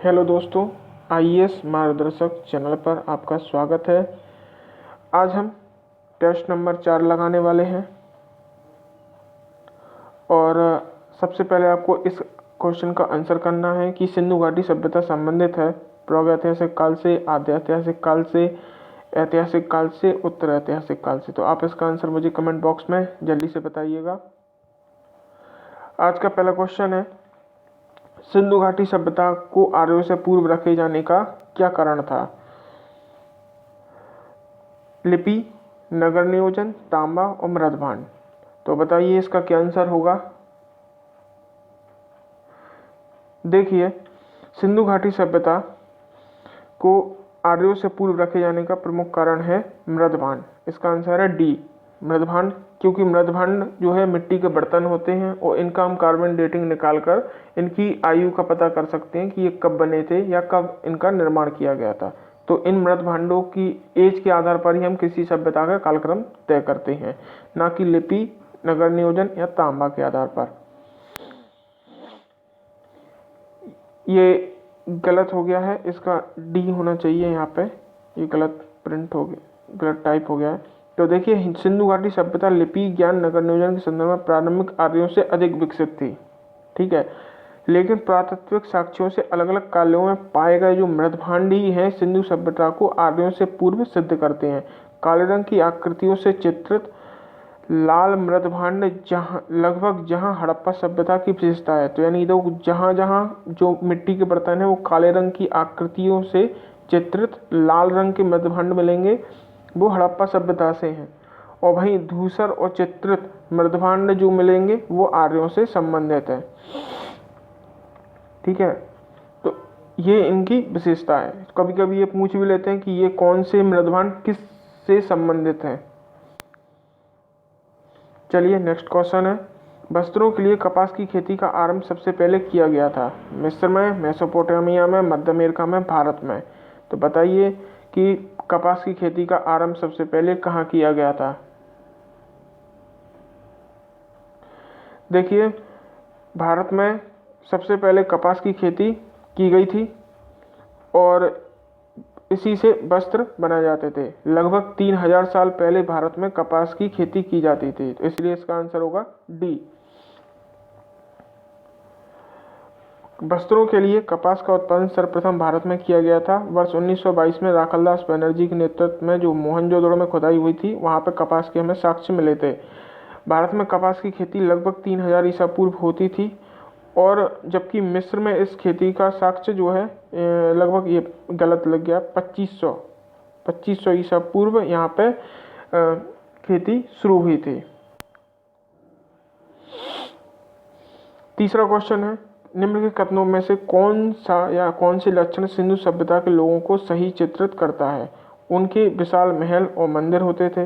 Hello दोस्तों, IAS मार्गदर्शक channel पर आपका स्वागत है। आज हम टेस्ट नंबर 4 लगाने वाले हैं और सबसे पहले आपको इस क्वेश्चन का आंसर करना है कि सिंधु घाटी सभ्यता संबंधित है प्रागैतिहासिक काल से, आद्य ऐतिहासिक काल से, ऐतिहासिक काल से, उत्तर ऐतिहासिक काल से। तो आप इसका आंसर मुझे कमेंट बॉक्स में जल्दी से बताइएगा। आज का पहला क्वेश्चन है, सिंधु घाटी सभ्यता को आर्यों से पूर्व रखे जाने का क्या कारण था? लिपि, नगर नियोजन, तांबा और मृदभांड। तो बताइए इसका क्या आंसर होगा। देखिए, सिंधु घाटी सभ्यता को आर्यों से पूर्व रखे जाने का प्रमुख कारण है मृदभांड। इसका आंसर है डी, मृदभांड। क्योंकि मृदभांड जो है मिट्टी के बर्तन होते हैं और इनका हम कार्बन डेटिंग निकालकर इनकी आयु का पता कर सकते हैं कि ये कब बने थे या कब इनका निर्माण किया गया था। तो इन मृदभांडों की एज के आधार पर ही हम किसी सभ्यता का कालक्रम तय करते हैं, ना कि लिपि, नगर नियोजन या तांबा के आधार पर। ये गलत हो गया है, इसका डी होना चाहिए यहाँ पे। ये गलत प्रिंट हो गया, गलत टाइप हो गया है। तो देखिए, सिंधु घाटी सभ्यता लिपि, ज्ञान, नगर नियोजन के संदर्भ में प्रारंभिक आर्यों से अधिक विकसित थी, ठीक है। लेकिन पुरातात्विक साक्ष्यों से अलग अलग कालों में पाए गए जो मृदभांड ही हैं सिंधु सभ्यता को आर्यों से पूर्व सिद्ध करते हैं। काले रंग की आकृतियों से चित्रित लाल मृदभांड जहाँ हड़प्पा सभ्यता की विशेषता है। तो यानी तो जहाँ जहाँ जो मिट्टी के बर्तन है वो काले रंग की आकृतियों से चित्रित लाल रंग के मृदभांड मिलेंगे, वो हड़प्पा सभ्यता से हैं। और वहीं धूसर और चित्रित मृदभांड जो मिलेंगे वो आर्यों से संबंधित है, ठीक है। तो ये इनकी विशेषता है। कभी कभी ये पूछ भी लेते हैं कि ये कौन से मृदभांड किस से संबंधित हैं। चलिए नेक्स्ट क्वेश्चन है, वस्त्रों के लिए कपास की खेती का आरंभ सबसे पहले किया गया था? मिस्र में, मेसोपोटामिया में, मध्य अमेरिका में, भारत में। तो बताइए कि कपास की खेती का आरंभ सबसे पहले कहाँ किया गया था? देखिए, भारत में सबसे पहले कपास की खेती की गई थी और इसी से वस्त्र बनाए जाते थे। लगभग 3000 साल पहले भारत में कपास की खेती की जाती थी, तो इसलिए इसका आंसर होगा डी। वस्त्रों के लिए कपास का उत्पादन सर्वप्रथम भारत में किया गया था। वर्ष 1922 में राखलदास बनर्जी के नेतृत्व में जो मोहनजोदड़ो में खुदाई हुई थी, वहाँ पर कपास के हमें साक्ष्य मिले थे। भारत में कपास की खेती लगभग 3000 ईसा पूर्व होती थी, और जबकि मिस्र में इस खेती का साक्ष्य जो है लगभग, ये गलत लग गया, 2500 ईसा पूर्व यहाँ पे खेती शुरू हुई थी। तीसरा क्वेश्चन है, निम्न के कथनों में से कौन सा या कौन से लक्षण सिंधु सभ्यता के लोगों को सही चित्रित करता है? उनके विशाल महल और मंदिर होते थे,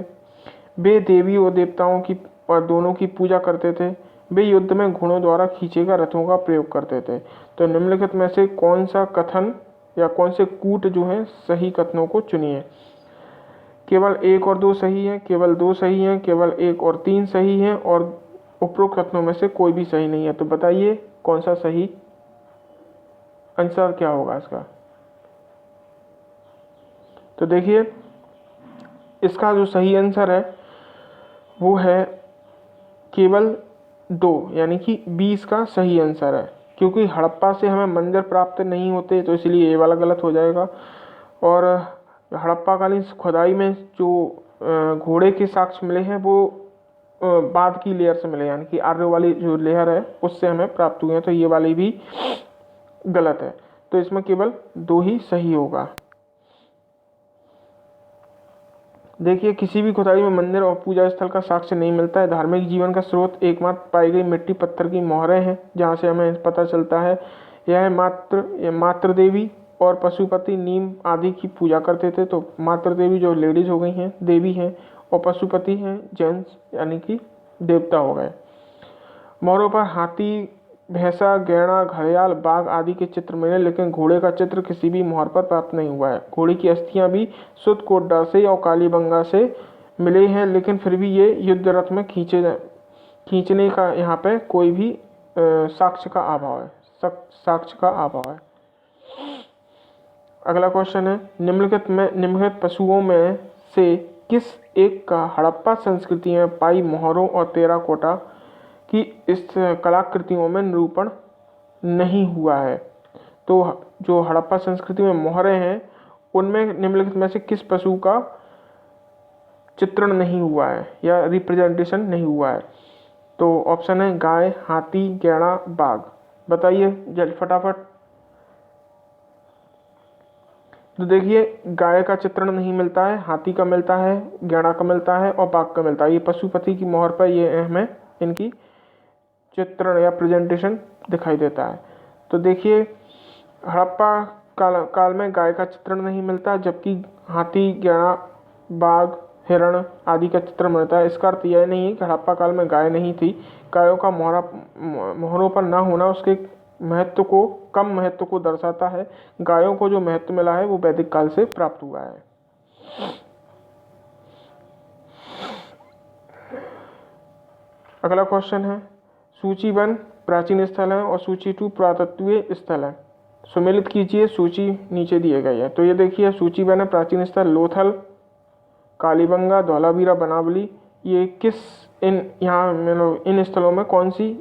वे देवी और देवताओं की और दोनों की पूजा करते थे, वे युद्ध में घोड़ों द्वारा खींचे गए रथों का प्रयोग करते थे। तो निम्नलिखित में से कौन सा कथन या कौन से कूट जो है सही कथनों को चुनिए। केवल 1 और 2 सही है, केवल 2 सही है, केवल 1 और 3 सही है, और उपरोक्त कथनों में से कोई भी सही नहीं है। तो बताइए कौन सा सही आंसर क्या होगा इसका। तो देखिए, इसका जो सही आंसर है वो है केवल 2, यानी कि 20 का सही आंसर है। क्योंकि हड़प्पा से हमें मंदिर प्राप्त नहीं होते, तो इसलिए ये वाला गलत हो जाएगा। और हड़प्पा कालीन खुदाई में जो घोड़े के साक्ष्य मिले हैं वो बाद की लेयर से मिले, यानी कि आर्य वाली जो लेयर है उससे हमें प्राप्त हुए हैं, तो ये वाली भी गलत है। तो इसमें केवल 2 ही सही होगा। देखिए, किसी भी खुदाई में मंदिर और पूजा स्थल का साक्ष्य नहीं मिलता है। धार्मिक जीवन का स्रोत एकमात्र पाई गई मिट्टी पत्थर की मोहरें हैं, जहाँ से हमें पता चलता है यह मातृ देवी और पशुपति नीम आदि की पूजा करते थे। तो मातृ देवी जो लेडीज हो गई हैं, देवी हैं, और पशुपति हैं जेंट्स, यानी कि देवता हो गए। मोहरों पर हाथी, भैंसा, गैंडा, घड़ियाल, बाघ आदि के चित्र मिले, लेकिन घोड़े का चित्र किसी भी मोहर पर प्राप्त नहीं हुआ है। घोड़े की अस्थियां भी सुध कोड्डा से और कालीबंगा से मिले हैं, लेकिन फिर भी ये युद्ध रथ में खींचने का यहाँ पे कोई भी साक्ष्य का अभाव है। अगला क्वेश्चन है, निम्नलिखित पशुओं में से किस एक का हड़प्पा संस्कृति में पाई मोहरों और टेराकोटा की इस कलाकृतियों में निरूपण नहीं हुआ है? तो जो हड़प्पा संस्कृति में मोहरें हैं उनमें निम्नलिखित में से किस पशु का चित्रण नहीं हुआ है या रिप्रेजेंटेशन नहीं हुआ है? तो ऑप्शन है गाय, हाथी, गैड़ा, बाघ। बताइए जल्द फटाफट। तो देखिए, गाय का चित्रण नहीं मिलता है, हाथी का मिलता है, गैड़ा का मिलता है और बाघ का मिलता है। ये पशुपति की मोहर पर ये हमें इनकी चित्रण या प्रेजेंटेशन दिखाई देता है। तो देखिए, हड़प्पा काल में गाय का चित्रण नहीं मिलता, जबकि हाथी, गैड़ा, बाघ, हिरण आदि का चित्रण मिलता है। इसका अर्थ यह नहीं है कि हड़प्पा काल में गाय नहीं थी। गायों का मोहरों पर न होना उसके कम महत्व को दर्शाता है। गायों को जो महत्व मिला है वो वैदिक काल से प्राप्त हुआ है। अगला क्वेश्चन है, सूची 1 प्राचीन स्थल है और सूची 2 पुरातत्वीय स्थल है। सुमेलित कीजिए, सूची नीचे दिए गए है। तो ये देखिए, सूची 1 है प्राचीन स्थल लोथल, कालीबंगा, धौलावीरा, बनावली। ये इन स्थलों में कौन सी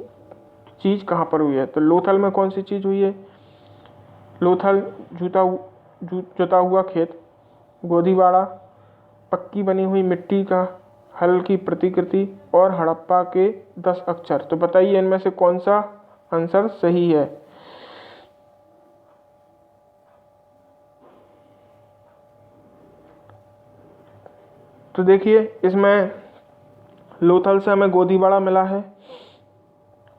चीज़ कहाँ पर हुई है? तो लोथल में कौन सी चीज़ हुई है? लोथल जुता हुआ खेत, गोदीवाड़ा पक्की बनी हुई मिट्टी का हल की प्रतिकृति और हड़प्पा के 10 अक्षर। तो बताइए इनमें से कौन सा आंसर सही है? तो देखिए, इसमें लोथल से हमें गोदीवाड़ा मिला है,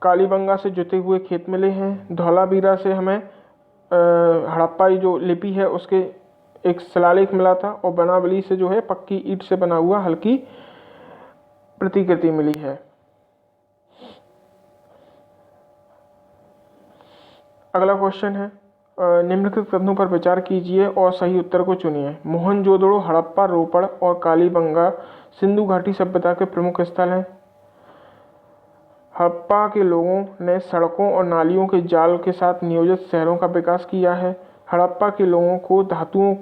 कालीबंगा से जुते हुए खेत मिले हैं, धौलावीरा से हमें हड़प्पा जो लिपि है उसके एक शिलालेख मिला था और बनावली से जो है पक्की ईंट से बना हुआ हल्की प्रतिकृति मिली है। अगला क्वेश्चन है, निम्नलिखित कथनों पर विचार कीजिए और सही उत्तर को चुनिए। मोहनजोदड़ो, हड़प्पा, रोपड़ और कालीबंगा सिंधु घाटी सभ्यता के प्रमुख स्थल हैं। हड़प्पा के लोगों ने सड़कों और नालियों के जाल के साथ नियोजित शहरों का विकास किया है। हड़प्पा के लोगों को धातुओं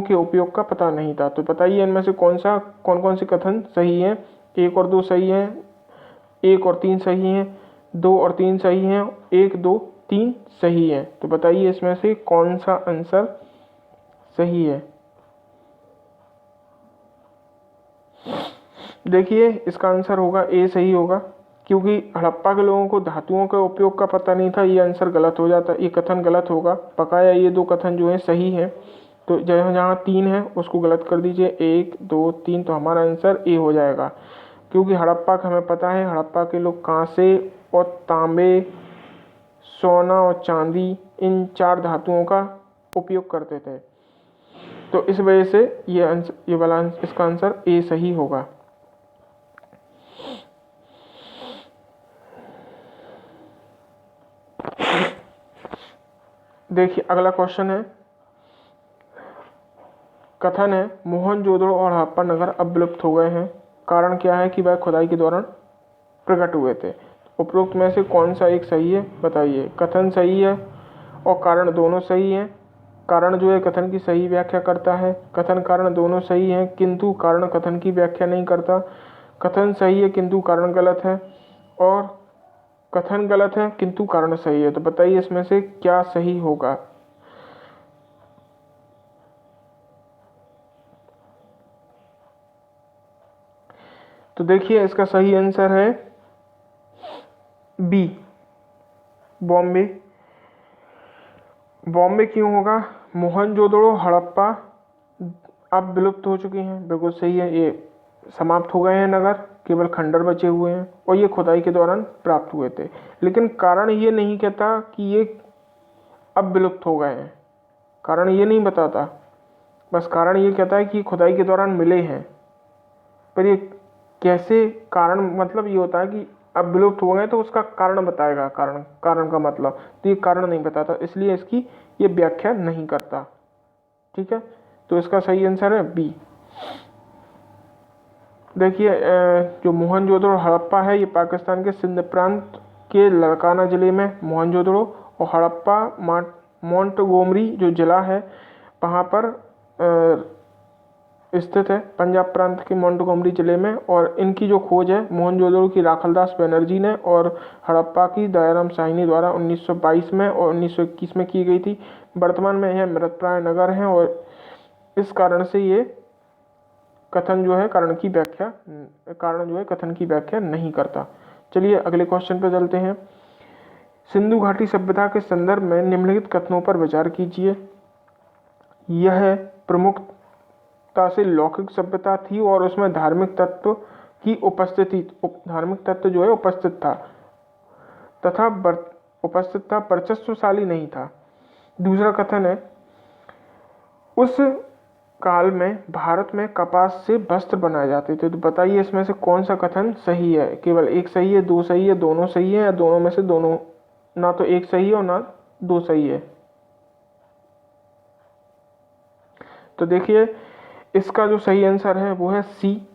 के उपयोग का पता नहीं था। तो बताइए इनमें से कौन कौन से कथन सही हैं? 1 और 2 सही हैं, 1 और 3 सही हैं, 2 और 3 सही हैं, 1, 2, 3 सही है। तो बताइए इसमें से कौन सा आंसर सही है? देखिए, इसका आंसर होगा ए सही होगा, क्योंकि हड़प्पा के लोगों को धातुओं के उपयोग का पता नहीं था। ये आंसर गलत हो जाता, ये कथन गलत होगा। बकाया ये 2 कथन जो है सही है। तो जहाँ 3 है उसको गलत कर दीजिए, 1, 2, 3। तो हमारा आंसर ए हो जाएगा, क्योंकि हड़प्पा का हमें पता है हड़प्पा के लोग कांसे और तांबे, सोना और चांदी इन 4 धातुओं का उपयोग करते थे। तो इस वजह से ये वाला इसका आंसर ए सही होगा। देखिए, अगला क्वेश्चन है, कथन है मोहनजोदड़ो और हड़प्पा नगर अब विलुप्त हो गए हैं। कारण क्या है कि वह खुदाई के दौरान प्रकट हुए थे? उपरोक्त में से कौन सा एक सही है? बताइए। कथन सही है और कारण दोनों सही हैं। कारण जो है कथन की सही व्याख्या करता है, कथन कारण दोनों सही हैं, किंतु कारण कथन की व्याख्या नहीं करता। कथन सही है किंतु कारण गलत है, और कथन गलत है किंतु कारण सही है। तो बताइए इसमें से क्या सही होगा? तो देखिए, इसका सही आंसर है बी, बॉम्बे। बॉम्बे क्यों होगा? मोहनजोदड़ो, हड़प्पा अब विलुप्त हो चुके हैं, बिल्कुल सही है। ये समाप्त हो गए हैं नगर, केवल खंडर बचे हुए हैं और ये खुदाई के दौरान प्राप्त हुए थे। लेकिन कारण ये नहीं कहता कि ये अब विलुप्त हो गए हैं, कारण ये नहीं बताता। बस कारण ये कहता है कि खुदाई के दौरान मिले हैं। पर ये कैसे कारण, मतलब ये होता है कि अब विलुप्त हो गए तो उसका कारण बताएगा। कारण का मतलब, तो ये कारण नहीं बताता, इसलिए इसकी ये व्याख्या नहीं करता। ठीक है, तो इसका सही आंसर है बी। देखिए, जो मोहनजोदड़ो और हड़प्पा है ये पाकिस्तान के सिंध प्रांत के लड़काना जिले में मोहनजोदड़ो और हड़प्पा मोंटगोमरी जो जिला है वहाँ पर स्थित है, पंजाब प्रांत के मोंटगोमरी जिले में। और इनकी जो खोज है मोहनजोदड़ो की राखलदास बनर्जी ने और हड़प्पा की दयाराम साहनी द्वारा 1922 में और 1921 में की गई थी। वर्तमान में यह मृतप्राय नगर है और इस कारण से ये कथन जो है कारण जो है कथन की व्याख्या नहीं करता। चलिए अगले क्वेश्चन पर चलते हैं। सिंधु घाटी सभ्यता के संदर्भ में निम्नलिखित कथनों पर विचार कीजिए। यह प्रमुखता से लौकिक सभ्यता थी और उसमें धार्मिक तत्व जो है उपस्थित था तथा वर्चस्वशाली नहीं था। दूसरा कथन है, उस काल में भारत में कपास से वस्त्र बनाए जाते थे। तो बताइए इसमें से कौन सा कथन सही है? केवल एक सही है, दो सही है, दोनों सही है, या दोनों में से दोनों, ना तो एक सही है और ना दो सही है। तो देखिए इसका जो सही आंसर है वो है सी।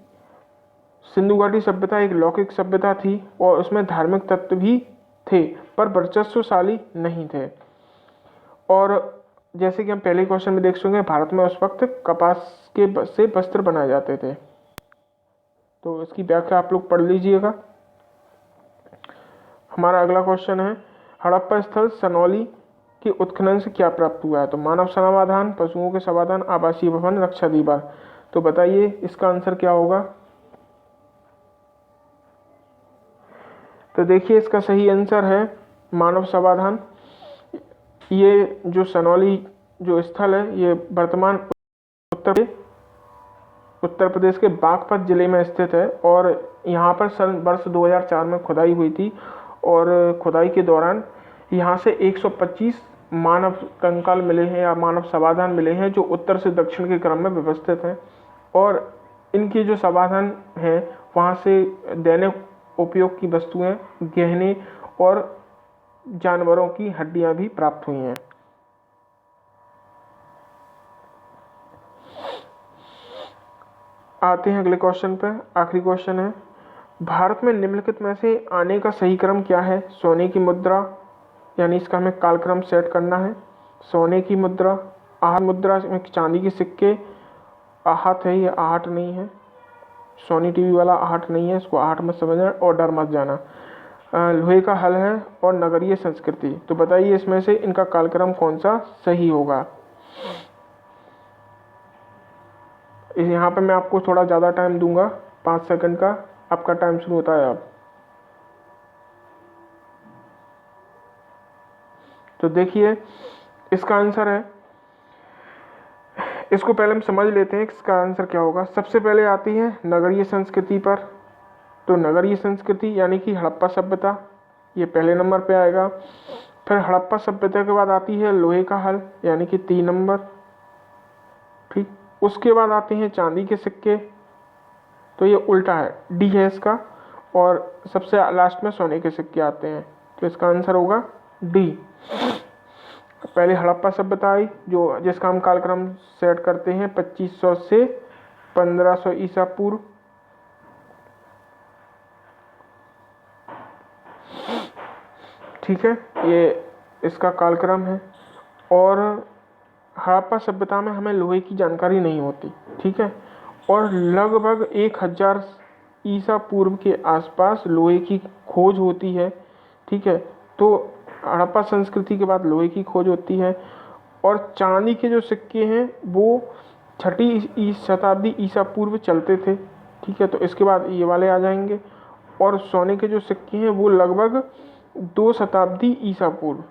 सिंधु घाटी सभ्यता एक लौकिक सभ्यता थी और उसमें धार्मिक तत्व भी थे पर वर्चस्वशाली नहीं थे। और जैसे कि हम पहले क्वेश्चन में देख चुके हैं, भारत में उस वक्त कपास से वस्त्र बनाए जाते थे। तो इसकी व्याख्या आप लोग पढ़ लीजिएगा। हमारा अगला क्वेश्चन है, हड़प्पा स्थल सनौली के उत्खनन से क्या प्राप्त हुआ है? तो मानव समाधान, पशुओं के समाधान, आवासीय भवन, रक्षा दीवार। तो बताइए इसका आंसर क्या होगा? तो देखिए इसका सही आंसर है मानव समाधान। ये जो सनौली जो स्थल है ये वर्तमान उत्तर प्रदेश के बागपत जिले में स्थित है और यहाँ पर वर्ष 2004 में खुदाई हुई थी और खुदाई के दौरान यहाँ से 125 मानव कंकाल मिले हैं या मानव समाधान मिले हैं जो उत्तर से दक्षिण के क्रम में व्यवस्थित हैं। और इनके जो समाधान हैं वहाँ से दैनिक उपयोग की वस्तुएं, गहने और जानवरों की हड्डियां भी प्राप्त हुई हैं। आते हैं अगले क्वेश्चन पे। आखिरी क्वेश्चन है, भारत में निम्नलिखित में से आने का सही क्रम क्या है? सोने की मुद्रा, यानी इसका हमें कालक्रम सेट करना है। सोने की मुद्रा, आहट मुद्रा में चांदी के सिक्के, आहट है, ये आहट नहीं है, सोनी टीवी वाला आहट नहीं है, इसको आहट मत समझना और डर मत जाना। लोहे का हल है और नगरीय संस्कृति। तो बताइए इसमें से इनका कालक्रम कौन सा सही होगा? यहाँ पे मैं आपको थोड़ा ज़्यादा टाइम दूंगा, 5 सेकंड का आपका टाइम शुरू होता है अब। तो देखिए इसका आंसर है, इसको पहले हम समझ लेते हैं इसका आंसर क्या होगा। सबसे पहले आती है नगरीय संस्कृति पर। तो नगरीय संस्कृति यानी कि हड़प्पा सभ्यता, ये पहले नंबर पे आएगा। फिर हड़प्पा सभ्यता के बाद आती है लोहे का हल यानी कि 3 नंबर, ठीक। उसके बाद आते हैं चांदी के सिक्के, तो ये उल्टा है, डी है इसका। और सबसे लास्ट में सोने के सिक्के आते हैं, तो इसका आंसर होगा डी। पहले हड़प्पा सभ्यता आई जो जिसका हम कालक्रम सेट करते हैं 2500 से 1500 ईसा पूर्व। ठीक है, ये इसका कालक्रम है। और हड़प्पा सभ्यता में हमें लोहे की जानकारी नहीं होती, ठीक है। और लगभग 1000 ईसा पूर्व के आसपास लोहे की खोज होती है, ठीक है। तो हड़प्पा संस्कृति के बाद लोहे की खोज होती है। और चांदी के जो सिक्के हैं वो 6ठी शताब्दी ईसा पूर्व चलते थे, ठीक है। तो इसके बाद ये वाले आ जाएंगे। और सोने के जो सिक्के हैं वो लगभग 2 शताब्दी ईसा पूर्व,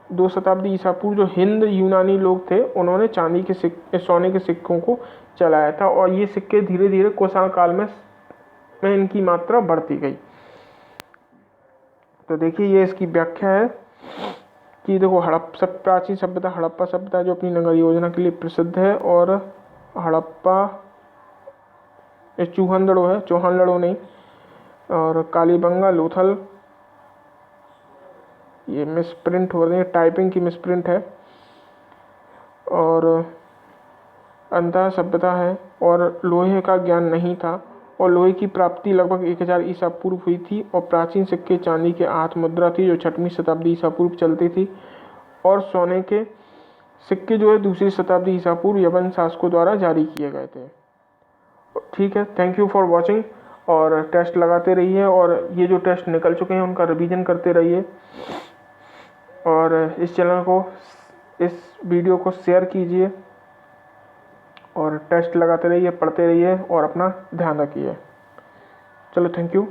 2 शताब्दी ईसा पूर्व जो हिंद यूनानी लोग थे उन्होंने चांदी के सोने के सिक्कों को चलाया था। और ये सिक्के धीरे धीरे कुषाण काल में इनकी मात्रा बढ़ती गई। तो देखिए ये इसकी व्याख्या है कि देखो प्राचीन सभ्यता हड़प्पा सभ्यता जो अपनी नगर योजना के लिए प्रसिद्ध है। और हड़प्पा ये चौहानलड़ो है, चौहानलड़ो नहीं, और कालीबंगा, लोथल, ये मिसप्रिंट हो रही है, टाइपिंग की मिसप्रिंट है। और अंतः सभ्यता है और लोहे का ज्ञान नहीं था और लोहे की प्राप्ति लगभग 1000 ईसा पूर्व हुई थी। और प्राचीन सिक्के चांदी के आहट मुद्रा थी जो 6वीं शताब्दी ईसा पूर्व चलती थी। और सोने के सिक्के जो है दूसरी शताब्दी ईसा पूर्व यवन शासकों द्वारा जारी किए गए थे। ठीक है, थैंक यू फॉर वॉचिंग। और टेस्ट लगाते रहिए और ये जो टेस्ट निकल चुके हैं उनका रिवीजन करते रहिए और इस चैनल को, इस वीडियो को शेयर कीजिए और टेस्ट लगाते रहिए, पढ़ते रहिए और अपना ध्यान रखिए। चलो, थैंक यू।